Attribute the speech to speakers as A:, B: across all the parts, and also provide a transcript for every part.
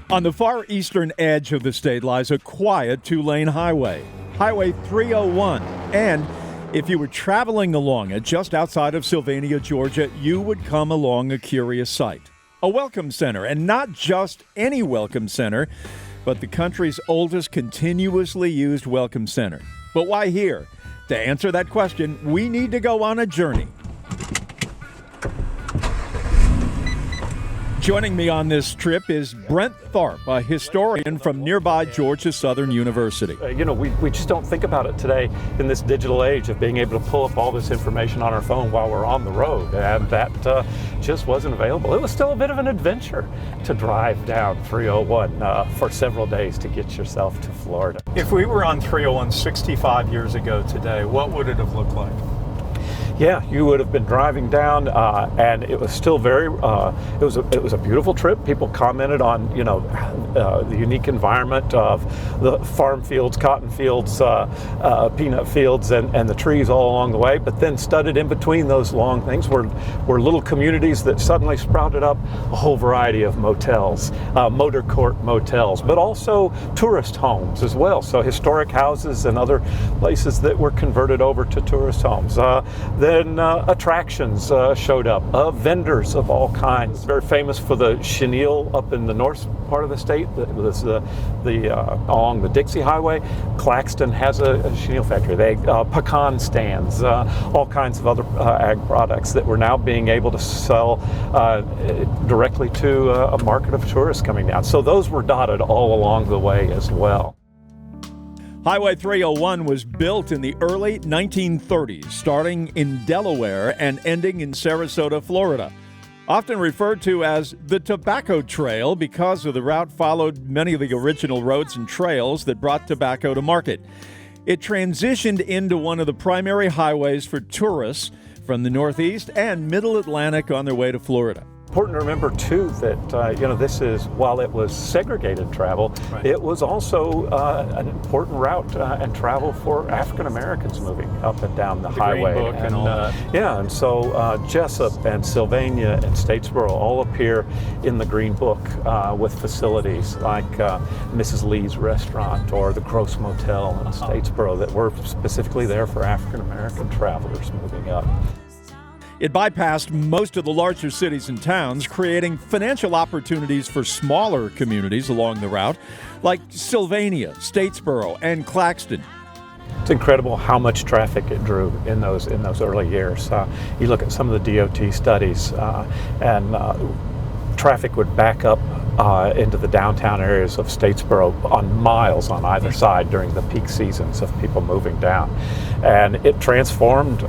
A: On the far eastern edge of the state lies a quiet two-lane highway, Highway 301. And if you were traveling along it just outside of Sylvania, Georgia, you would come along a curious sight. A welcome center, and not just any welcome center, but the country's oldest continuously used welcome center. But why here? To answer that question, we need to go on a journey. Joining me on this trip is Brent Tharp, a historian from nearby Georgia Southern University.
B: We just don't think about it today in this digital age of being able to pull up all this information on our phone while we're on the road, and that just wasn't available. It was still a bit of an adventure to drive down 301 for several days to get yourself to Florida.
A: If we were on 301 65 years ago today, what would it have looked like?
B: Yeah, you would have been driving down, and it was still very. It was a beautiful trip. People commented on the unique environment of the farm fields, cotton fields, peanut fields, and the trees all along the way. But then studded in between those long things were little communities that suddenly sprouted up a whole variety of motels, motor court motels, but also tourist homes as well. So historic houses and other places that were converted over to tourist homes. Then attractions showed up, vendors of all kinds. Very famous for the chenille up in the north part of the state. That was along the Dixie Highway. Claxton has a chenille factory. They pecan stands, all kinds of other ag products that were now being able to sell directly to a market of tourists coming down. So those were dotted all along the way as well.
A: Highway 301 was built in the early 1930s, starting in Delaware and ending in Sarasota, Florida. Often referred to as the Tobacco Trail because of the route followed many of the original roads and trails that brought tobacco to market. It transitioned into one of the primary highways for tourists from the Northeast and Middle Atlantic on their way to Florida.
B: Important to remember, too, that, this is, while it was segregated travel, right, it was also an important route and travel for African Americans moving up and down the highway.
A: Green Book and all that.
B: Yeah, and so Jessup and Sylvania and Statesboro all appear in the Green Book with facilities like Mrs. Lee's Restaurant or the Gross Motel in Statesboro that were specifically there for African American travelers moving up.
A: It bypassed most of the larger cities and towns, creating financial opportunities for smaller communities along the route, like Sylvania, Statesboro, and Claxton.
B: It's incredible how much traffic it drew in those early years. You look at some of the DOT studies, and traffic would back up into the downtown areas of Statesboro on miles on either side during the peak seasons of people moving down. And it transformed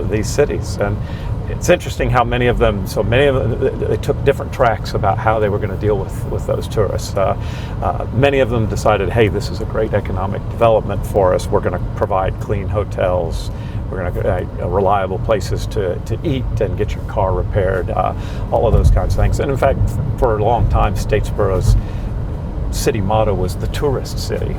B: these cities. And it's interesting how many of them they took different tracks about how they were going to deal with those tourists. Many of them decided, hey, this is a great economic development for us. We're going to provide clean hotels. We're going to reliable places to eat and get your car repaired, all of those kinds of things. And in fact, for a long time, Statesboro's city motto was the tourist city,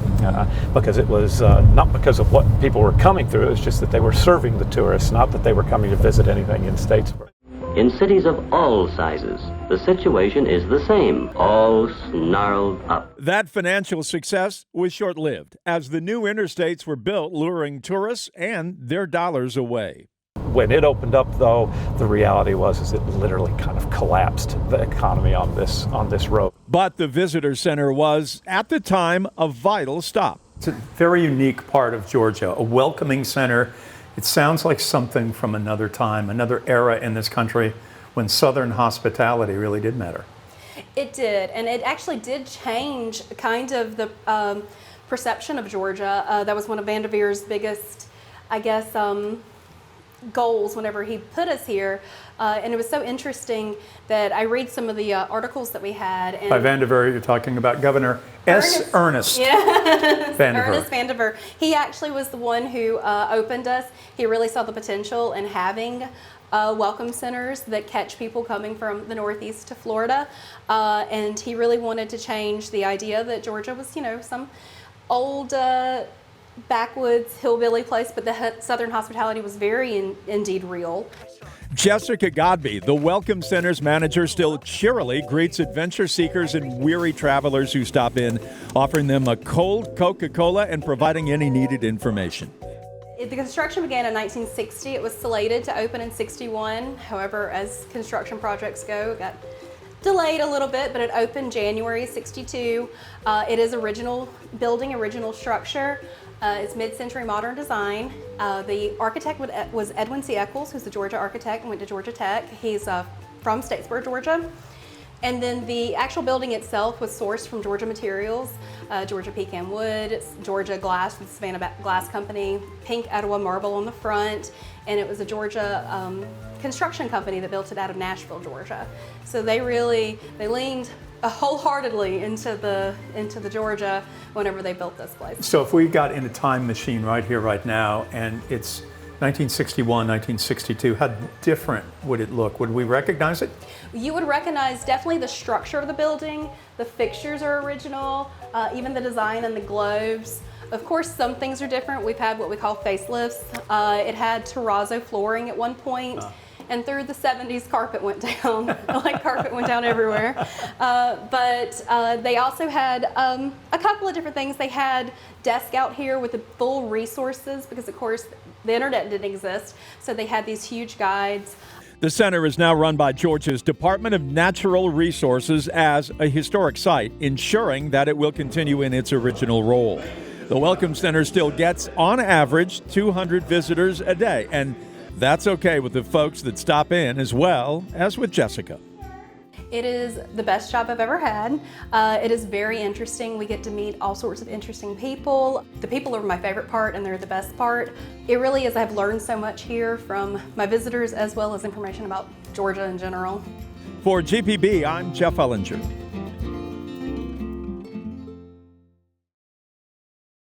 B: because it was not because of what people were coming through, it was just that they were serving the tourists, not that they were coming to visit anything in Statesboro.
C: In cities of all sizes, the situation is the same, all snarled up.
A: That financial success was short-lived, as the new interstates were built, luring tourists and their dollars away.
B: When it opened up, though, the reality was it literally kind of collapsed the economy on this road.
A: But the visitor center was, at the time, a vital stop.
D: It's a very unique part of Georgia, a welcoming center. It sounds like something from another time, another era in this country when Southern hospitality really did matter.
E: It did, and it actually did change kind of the perception of Georgia. That was one of Vanderveer's biggest, goals whenever he put us here, and it was so interesting that I read some of the articles that we had. And
D: by Vanderveer, you're talking about Governor Ernest Vanderveer.
E: Ernest Vanderveer. He actually was the one who opened us. He really saw the potential in having welcome centers that catch people coming from the Northeast to Florida, and he really wanted to change the idea that Georgia was, some old backwoods hillbilly place, but the Southern hospitality was very indeed real.
A: Jessica Godby, the Welcome Center's manager, still cheerily greets adventure seekers and weary travelers who stop in, offering them a cold Coca-Cola and providing any needed information.
E: The construction began in 1960. It was slated to open in 61. However, as construction projects go, it got delayed a little bit, but it opened January 62. It is original building, original structure. It's mid-century modern design. The architect was Edwin C. Eccles, who's a Georgia architect and went to Georgia Tech. He's from Statesboro, Georgia. And then the actual building itself was sourced from Georgia materials, Georgia pecan wood, Georgia glass with Savannah Glass Company, pink Etowah marble on the front, and it was a Georgia construction company that built it out of Nashville, Georgia. So they leaned wholeheartedly into the Georgia whenever they built this place.
D: So if we got in a time machine right here, right now, and it's 1961, 1962, how different would it look? Would we recognize it?
E: You would recognize definitely the structure of the building. The fixtures are original, even the design and the globes. Of course, some things are different. We've had what we call facelifts. It had terrazzo flooring at one point. And through the 70s, carpet went down, like carpet went down everywhere. But they also had a couple of different things. They had desk out here with the full resources because, of course, the internet didn't exist. So they had these huge guides.
A: The center is now run by Georgia's Department of Natural Resources as a historic site, ensuring that it will continue in its original role. The Welcome Center still gets, on average, 200 visitors a day, and that's okay with the folks that stop in as well as with Jessica.
E: It is the best job I've ever had. It is very interesting. We get to meet all sorts of interesting people. The people are my favorite part and they're the best part. It really is. I've learned so much here from my visitors as well as information about Georgia in general.
A: For GPB, I'm Jeff Ellinger.